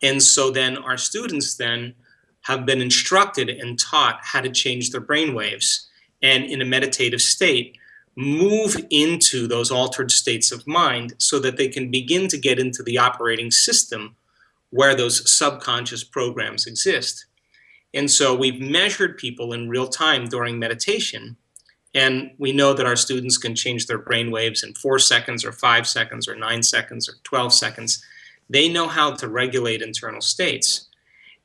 And so then our students then have been instructed and taught how to change their brain waves and in a meditative state move into those altered states of mind so that they can begin to get into the operating system where those subconscious programs exist. And so we've measured people in real time during meditation, and we know that our students can change their brain waves in 4 seconds or 5 seconds or 9 seconds or 12 seconds. They know how to regulate internal states.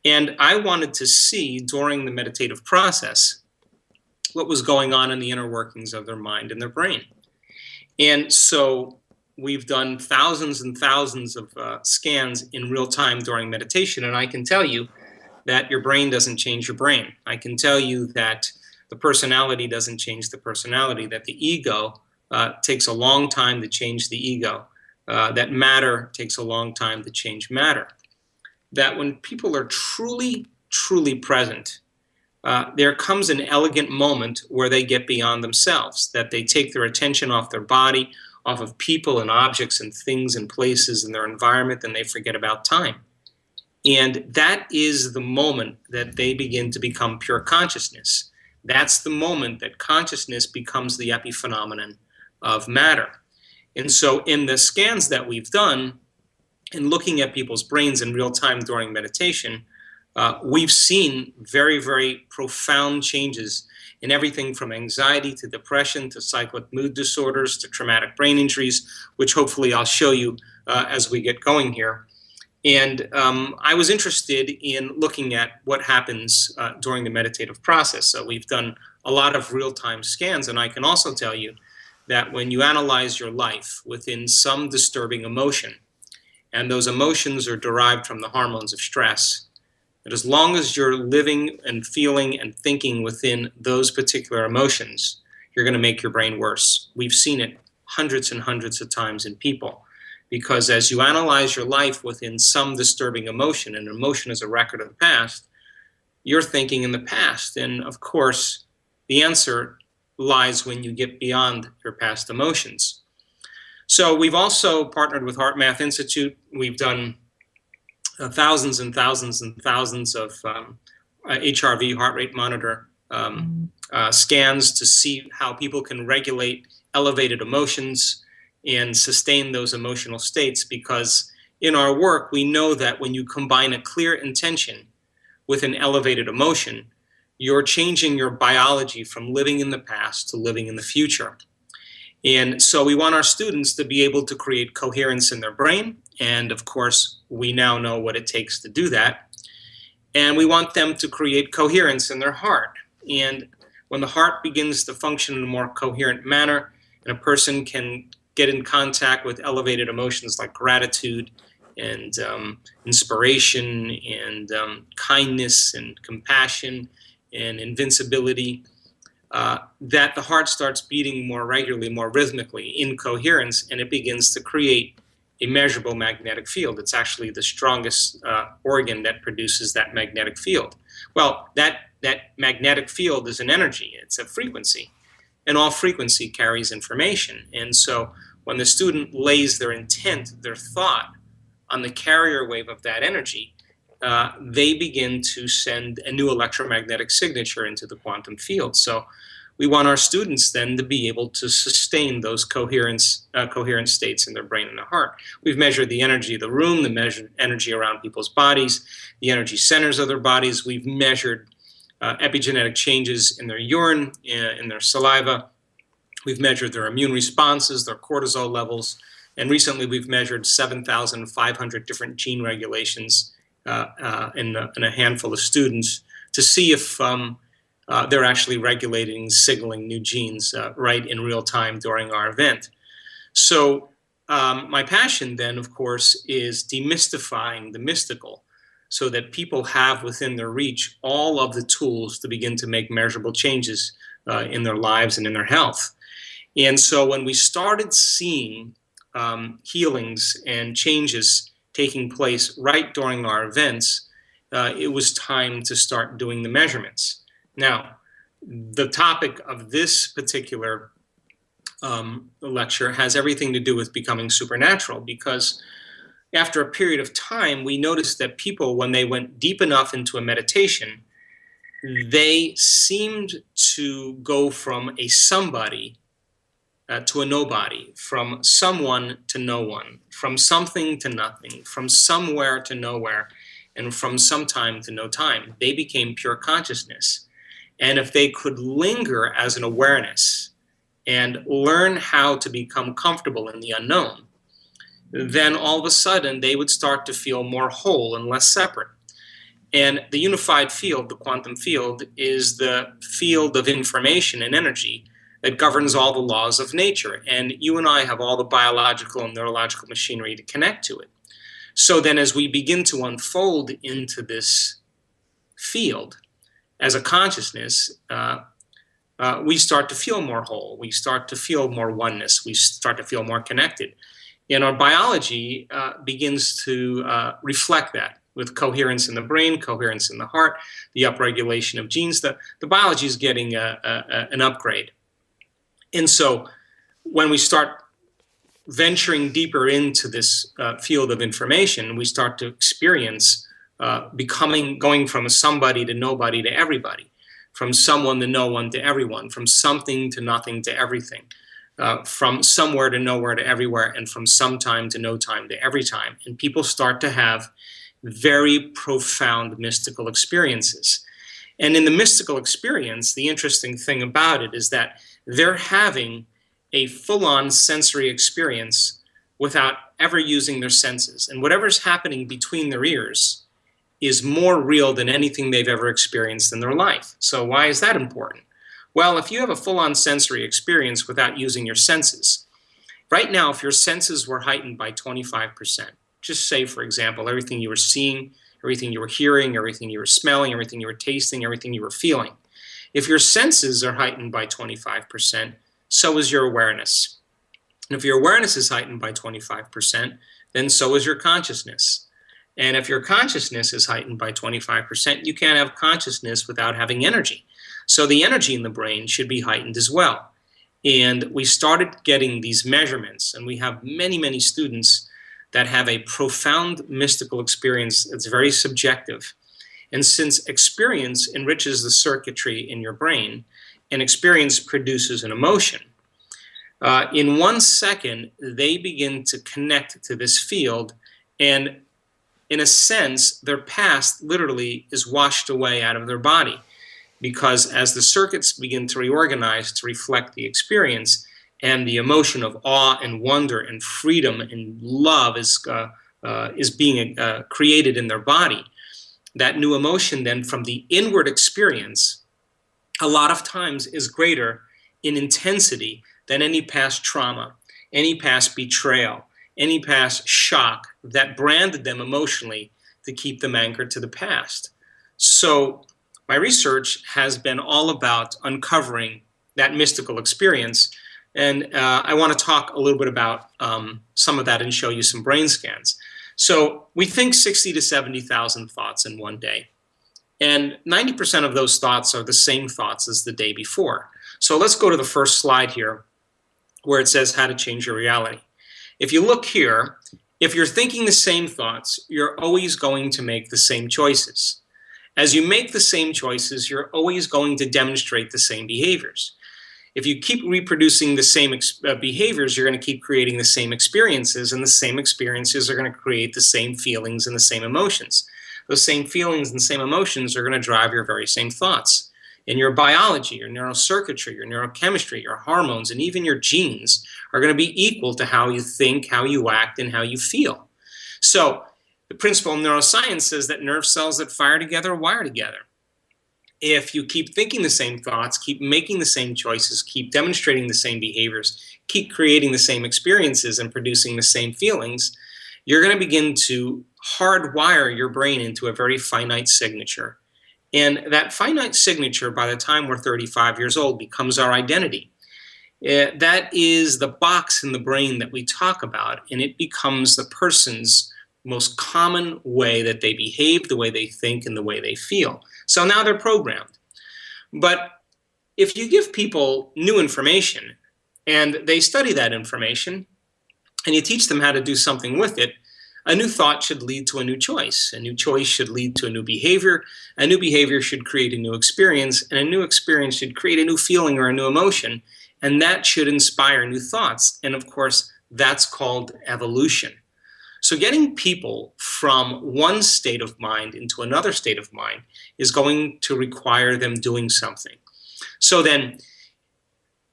And I wanted to see during the meditative process what was going on in the inner workings of their mind and their brain. And so we've done thousands and thousands of scans in real time during meditation, and I can tell you that your brain doesn't change your brain. I can tell you that the personality doesn't change the personality, that the ego takes a long time to change the ego, that matter takes a long time to change matter. That when people are truly, truly present, there comes an elegant moment where they get beyond themselves, that they take their attention off their body, off of people and objects and things and places in their environment, and they forget about time. And that is the moment that they begin to become pure consciousness. That's the moment that consciousness becomes the epiphenomenon of matter. And so in the scans that we've done, in looking at people's brains in real time during meditation, we've seen very, very profound changes in everything from anxiety to depression to cyclic mood disorders to traumatic brain injuries, which hopefully I'll show you as we get going here. And I was interested in looking at what happens during the meditative process. So we've done a lot of real-time scans, and I can also tell you that when you analyze your life within some disturbing emotion, and those emotions are derived from the hormones of stress, that as long as you're living and feeling and thinking within those particular emotions, you're going to make your brain worse. We've seen it hundreds and hundreds of times in people. Because as you analyze your life within some disturbing emotion, and emotion is a record of the past, you're thinking in the past. And of course, the answer lies when you get beyond your past emotions. So we've also partnered with Heart Math Institute. We've done thousands and thousands and thousands of HRV, heart rate monitor scans to see how people can regulate elevated emotions and sustain those emotional states, because in our work we know that when you combine a clear intention with an elevated emotion, you're changing your biology from living in the past to living in the future. And so we want our students to be able to create coherence in their brain, and of course we now know what it takes to do that. And we want them to create coherence in their heart. And when the heart begins to function in a more coherent manner, and a person can get in contact with elevated emotions like gratitude and inspiration and kindness and compassion and invincibility, that the heart starts beating more regularly, more rhythmically, in coherence, and it begins to create a measurable magnetic field. It's actually the strongest organ that produces that magnetic field. Well, that magnetic field is an energy, it's a frequency. And all frequency carries information. And so when the student lays their intent, their thought, on the carrier wave of that energy, they begin to send a new electromagnetic signature into the quantum field. So we want our students then to be able to sustain those coherent states in their brain and their heart. We've measured the energy of the room, the measured energy around people's bodies, the energy centers of their bodies. We've measured epigenetic changes in their urine, in their saliva. We've measured their immune responses, their cortisol levels, and recently we've measured 7,500 different gene regulations in a handful of students to see if they're actually regulating, signaling new genes right in real time during our event. So my passion then, of course, is demystifying the mystical, so that people have within their reach all of the tools to begin to make measurable changes in their lives and in their health. And so when we started seeing healings and changes taking place right during our events, it was time to start doing the measurements. Now, the topic of this particular lecture has everything to do with becoming supernatural, because after a period of time, we noticed that people, when they went deep enough into a meditation, they seemed to go from a somebody to a nobody, from someone to no one, from something to nothing, from somewhere to nowhere, and from some time to no time. They became pure consciousness. And if they could linger as an awareness and learn how to become comfortable in the unknown, then all of a sudden they would start to feel more whole and less separate. And the unified field, the quantum field, is the field of information and energy that governs all the laws of nature. And you and I have all the biological and neurological machinery to connect to it. So then as we begin to unfold into this field as a consciousness, we start to feel more whole. We start to feel more oneness. We start to feel more connected. And our biology begins to reflect that, with coherence in the brain, coherence in the heart, the upregulation of genes. The biology is getting an upgrade. And so when we start venturing deeper into this field of information, we start to experience going from a somebody to nobody to everybody, from someone to no one to everyone, from something to nothing to everything, from somewhere to nowhere to everywhere, and from some time to no time to every time. And people start to have very profound mystical experiences. And in the mystical experience, the interesting thing about it is that they're having a full-on sensory experience without ever using their senses. And whatever's happening between their ears is more real than anything they've ever experienced in their life. So why is that important? Well, if you have a full-on sensory experience without using your senses, right now, if your senses were heightened by 25%, just say, for example, everything you were seeing, everything you were hearing, everything you were smelling, everything you were tasting, everything you were feeling. If your senses are heightened by 25%, so is your awareness. And if your awareness is heightened by 25%, then so is your consciousness. And if your consciousness is heightened by 25%, you can't have consciousness without having energy. So the energy in the brain should be heightened as well. And we started getting these measurements, and we have many, many students that have a profound mystical experience that's very subjective. And since experience enriches the circuitry in your brain, and experience produces an emotion, in 1 second, they begin to connect to this field, and in a sense, their past literally is washed away out of their body. Because as the circuits begin to reorganize to reflect the experience, and the emotion of awe and wonder and freedom and love is being created in their body, that new emotion then from the inward experience a lot of times is greater in intensity than any past trauma, any past betrayal, any past shock that branded them emotionally to keep them anchored to the past. So my research has been all about uncovering that mystical experience. And I want to talk a little bit about some of that and show you some brain scans. So we think 60 to 70,000 thoughts in one day. And 90% of those thoughts are the same thoughts as the day before. So let's go to the first slide here where it says how to change your reality. If you look here, if you're thinking the same thoughts, you're always going to make the same choices. As you make the same choices, you're always going to demonstrate the same behaviors. If you keep reproducing the same behaviors, you're going to keep creating the same experiences, and the same experiences are going to create the same feelings and the same emotions. Those same feelings and same emotions are going to drive your very same thoughts. And your biology, your neurocircuitry, your neurochemistry, your hormones, and even your genes are going to be equal to how you think, how you act, and how you feel. So the principle of neuroscience says that nerve cells that fire together wire together. If you keep thinking the same thoughts, keep making the same choices, keep demonstrating the same behaviors, keep creating the same experiences and producing the same feelings, you're going to begin to hardwire your brain into a very finite signature. And that finite signature, by the time we're 35 years old, becomes our identity. That is the box in the brain that we talk about, and it becomes the person's most common way that they behave, the way they think, and the way they feel. So now they're programmed. But if you give people new information and they study that information and you teach them how to do something with it, A new thought should lead to a new choice. A new choice should lead to a new behavior. A new behavior should create a new experience, and a new experience should create a new feeling or a new emotion, and that should inspire new thoughts. And of course, that's called evolution. So getting people from one state of mind into another state of mind is going to require them doing something. So then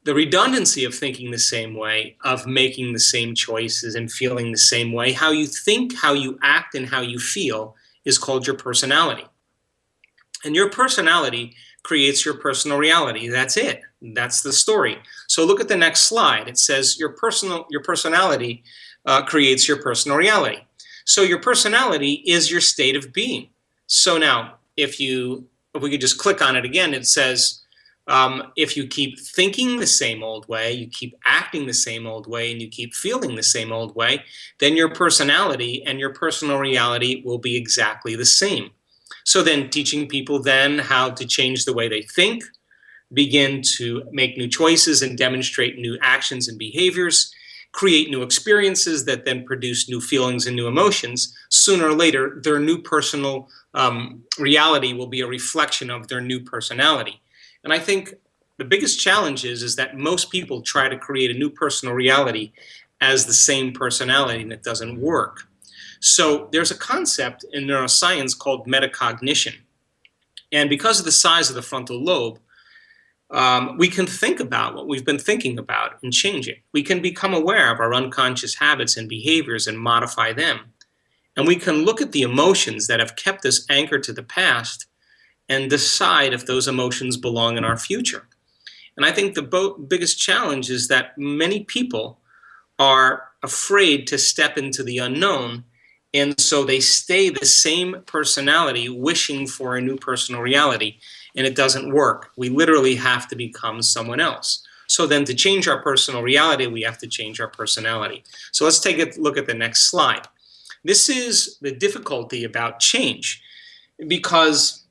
the redundancy of thinking the same way, of making the same choices and feeling the same way, how you think, how you act, and how you feel is called your personality. And your personality creates your personal reality. That's it. That's the story. So look at the next slide. It says your personality creates your personal reality. So your personality is your state of being. So now, if we could just click on it again, it says, if you keep thinking the same old way, you keep acting the same old way, and you keep feeling the same old way, then your personality and your personal reality will be exactly the same. So then teaching people then how to change the way they think, begin to make new choices and demonstrate new actions and behaviors, create new experiences that then produce new feelings and new emotions, sooner or later their new personal reality will be a reflection of their new personality. And I think the biggest challenge is that most people try to create a new personal reality as the same personality, and it doesn't work. So there's a concept in neuroscience called metacognition. And because of the size of the frontal lobe, we can think about what we've been thinking about and change it. We can become aware of our unconscious habits and behaviors and modify them. And we can look at the emotions that have kept us anchored to the past and decide if those emotions belong in our future. And I think the biggest challenge is that many people are afraid to step into the unknown, and so they stay the same personality wishing for a new personal reality, and it doesn't work. We literally have to become someone else. So then to change our personal reality, we have to change our personality. So let's take a look at the next slide. This is the difficulty about change, because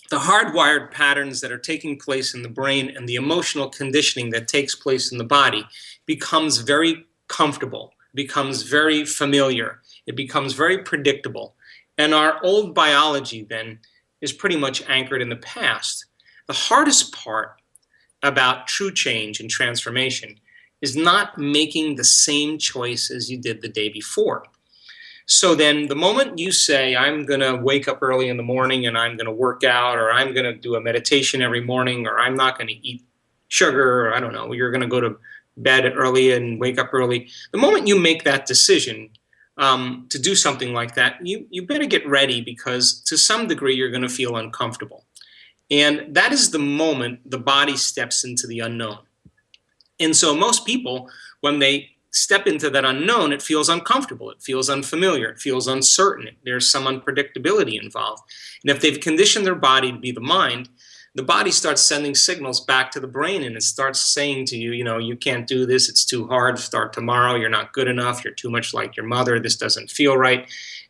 the hardwired patterns that are taking place in the brain and the emotional conditioning that takes place in the body becomes very comfortable, becomes very familiar, it becomes very predictable. And our old biology then is pretty much anchored in the past. The hardest part about true change and transformation is not making the same choice as you did the day before. So then the moment you say, I'm going to wake up early in the morning and I'm going to work out, or I'm going to do a meditation every morning, or I'm not going to eat sugar, or I don't know, you're going to go to bed early and wake up early. The moment you make that decision to do something like that, you better get ready, because to some degree you're going to feel uncomfortable. And that is the moment the body steps into the unknown. And so most people, when they step into that unknown, it feels uncomfortable, it feels unfamiliar, it feels uncertain, there's some unpredictability involved. And if they've conditioned their body to be the mind, the body starts sending signals back to the brain, and it starts saying to you, you can't do this, it's too hard, start tomorrow, you're not good enough, you're too much like your mother, this doesn't feel right.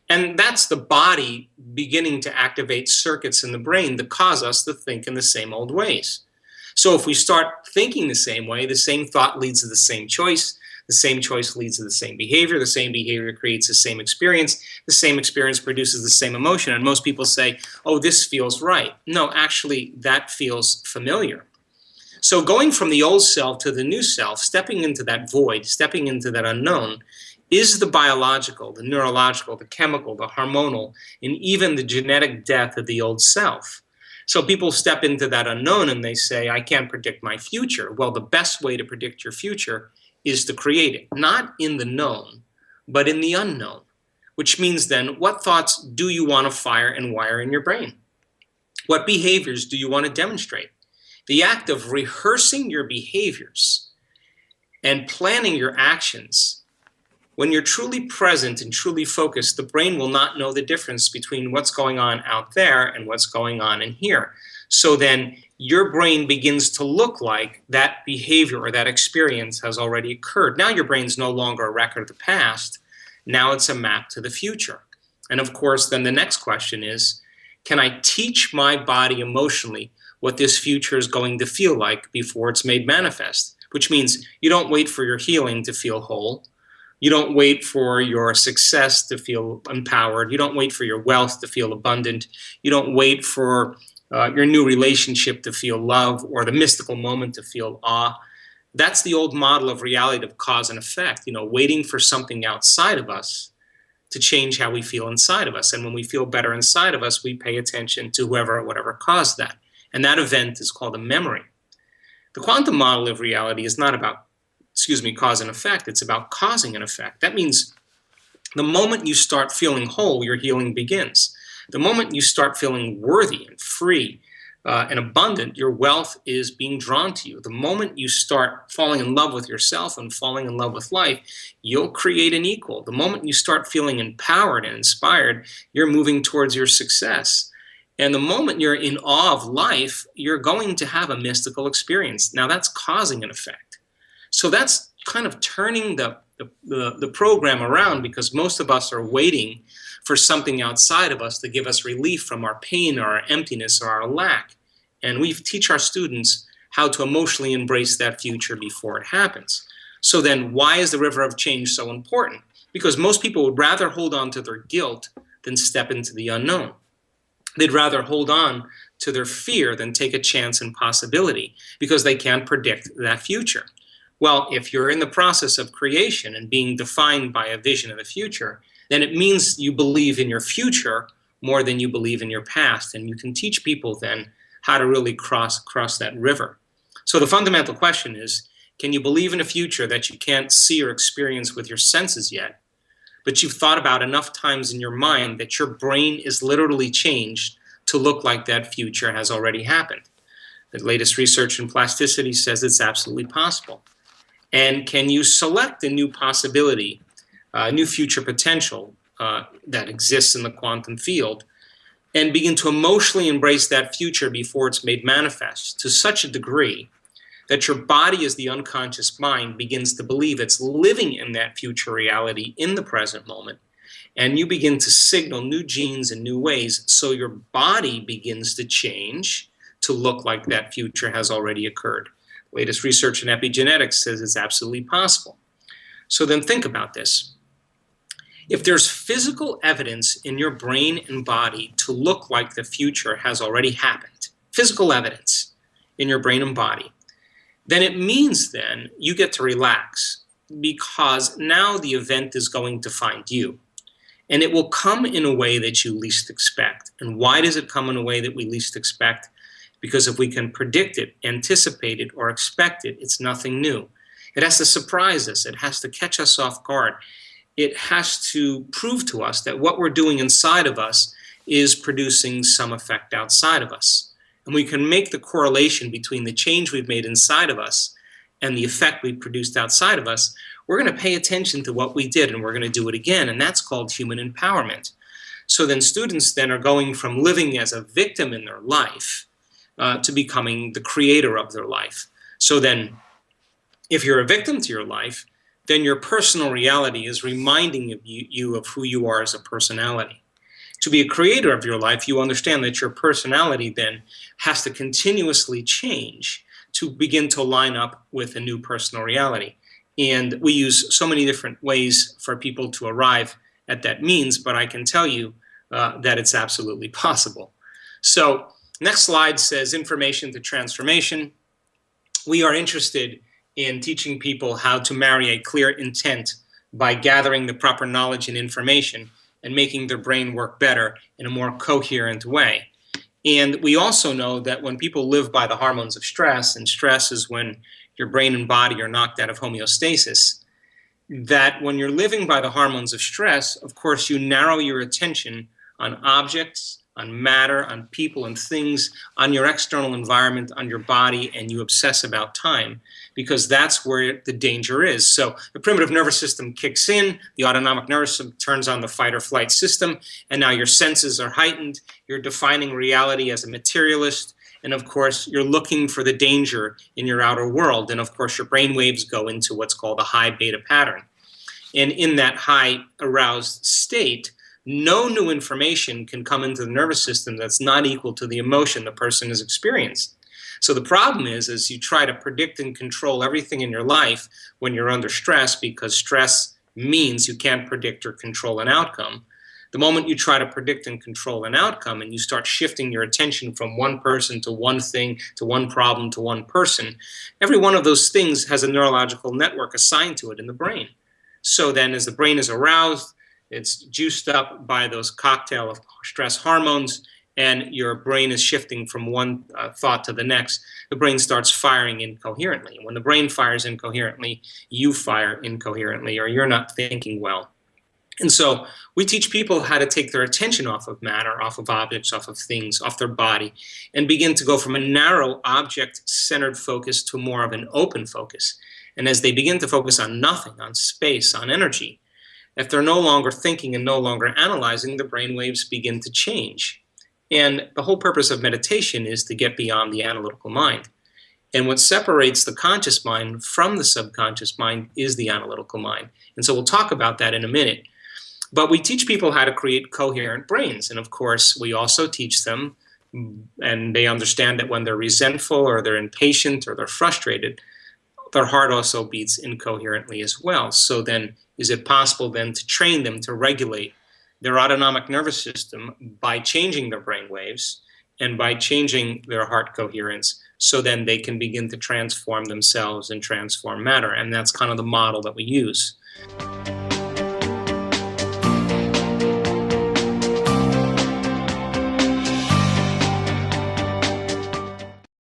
And that's the body beginning to activate circuits in the brain that cause us to think in the same old ways. So if we start thinking the same way, the same thought leads to the same choice, the same choice leads to the same behavior creates the same experience produces the same emotion. And most people say, oh, this feels right. No, actually, that feels familiar. So going from the old self to the new self, stepping into that void, stepping into that unknown, is the biological, the neurological, the chemical, the hormonal, and even the genetic death of the old self. So people step into that unknown and they say, I can't predict my future. Well, the best way to predict your future is to create it, not in the known, but in the unknown, which means then, what thoughts do you want to fire and wire in your brain? What behaviors do you want to demonstrate? The act of rehearsing your behaviors and planning your actions, when you're truly present and truly focused, the brain will not know the difference between what's going on out there and what's going on in here. So then your brain begins to look like that behavior or that experience has already occurred. Now your brain's no longer a record of the past. Now it's a map to the future. And of course, then the next question is, can I teach my body emotionally what this future is going to feel like before it's made manifest? Which means you don't wait for your healing to feel whole. You don't wait for your success to feel empowered. You don't wait for your wealth to feel abundant. You don't wait for your new relationship to feel love or the mystical moment to feel awe. That's the old model of reality of cause and effect, waiting for something outside of us to change how we feel inside of us. And when we feel better inside of us, we pay attention to whoever or whatever caused that. And that event is called a memory. The quantum model of reality is not about, cause and effect. It's about causing an effect. That means the moment you start feeling whole, your healing begins. The moment you start feeling worthy and free and abundant, your wealth is being drawn to you. The moment you start falling in love with yourself and falling in love with life, you'll create an equal. The moment you start feeling empowered and inspired, you're moving towards your success. And the moment you're in awe of life, you're going to have a mystical experience. Now that's causing an effect. So that's kind of turning the program around, because most of us are waiting for something outside of us to give us relief from our pain or our emptiness or our lack. And we teach our students how to emotionally embrace that future before it happens. So then why is the river of change so important? Because most people would rather hold on to their guilt than step into the unknown. They'd rather hold on to their fear than take a chance and possibility, because they can't predict that future. Well, if you're in the process of creation and being defined by a vision of the future, then it means you believe in your future more than you believe in your past. And you can teach people then how to really cross that river. So the fundamental question is, can you believe in a future that you can't see or experience with your senses yet, but you've thought about enough times in your mind that your brain is literally changed to look like that future has already happened? The latest research in plasticity says it's absolutely possible. And can you select a new possibility, a new future potential that exists in the quantum field, and begin to emotionally embrace that future before it's made manifest to such a degree that your body, as the unconscious mind, begins to believe it's living in that future reality in the present moment, and you begin to signal new genes in new ways, so your body begins to change to look like that future has already occurred. Latest research in epigenetics says it's absolutely possible. So then think about this. If there's physical evidence in your brain and body to look like the future has already happened, physical evidence in your brain and body, then it means then you get to relax, because now the event is going to find you. And it will come in a way that you least expect. And why does it come in a way that we least expect? Because if we can predict it, anticipate it, or expect it, it's nothing new. It has to surprise us. It has to catch us off guard. It has to prove to us that what we're doing inside of us is producing some effect outside of us. And we can make the correlation between the change we've made inside of us and the effect we've produced outside of us. We're going to pay attention to what we did, and we're going to do it again. And that's called human empowerment. So then students then are going from living as a victim in their life to becoming the creator of their life. So then, if you're a victim to your life, then your personal reality is reminding you of who you are as a personality. To be a creator of your life, you understand that your personality then has to continuously change to begin to line up with a new personal reality. And we use so many different ways for people to arrive at that means, but I can tell you that it's absolutely possible. So, next slide says information to transformation. We are interested in teaching people how to marry a clear intent by gathering the proper knowledge and information and making their brain work better in a more coherent way. And we also know that when people live by the hormones of stress, and stress is when your brain and body are knocked out of homeostasis, that when you're living by the hormones of stress, of course, you narrow your attention on objects, on matter, on people and things, on your external environment, on your body, and you obsess about time, because that's where the danger is. So the primitive nervous system kicks in, the autonomic nervous system turns on the fight or flight system, and now your senses are heightened, you're defining reality as a materialist, and of course you're looking for the danger in your outer world, and of course your brain waves go into what's called a high beta pattern. And in that high aroused state, no new information can come into the nervous system that's not equal to the emotion the person has experienced. So the problem is you try to predict and control everything in your life when you're under stress, because stress means you can't predict or control an outcome. The moment you try to predict and control an outcome and you start shifting your attention from one person to one thing, to one problem, to one person, every one of those things has a neurological network assigned to it in the brain. So then as the brain is aroused, it's juiced up by those cocktail of stress hormones, and your brain is shifting from one thought to the next. The brain starts firing incoherently. When the brain fires incoherently, you fire incoherently, or you're not thinking well. And so we teach people how to take their attention off of matter, off of objects, off of things, off their body, and begin to go from a narrow object-centered focus to more of an open focus. And as they begin to focus on nothing, on space, on energy, if they're no longer thinking and no longer analyzing, the brain waves begin to change. And the whole purpose of meditation is to get beyond the analytical mind. And what separates the conscious mind from the subconscious mind is the analytical mind. And so we'll talk about that in a minute. But we teach people how to create coherent brains. And of course, we also teach them, and they understand that when they're resentful or they're impatient or they're frustrated, their heart also beats incoherently as well. So then, is it possible then to train them to regulate their autonomic nervous system by changing their brain waves and by changing their heart coherence, so then they can begin to transform themselves and transform matter? And that's kind of the model that we use.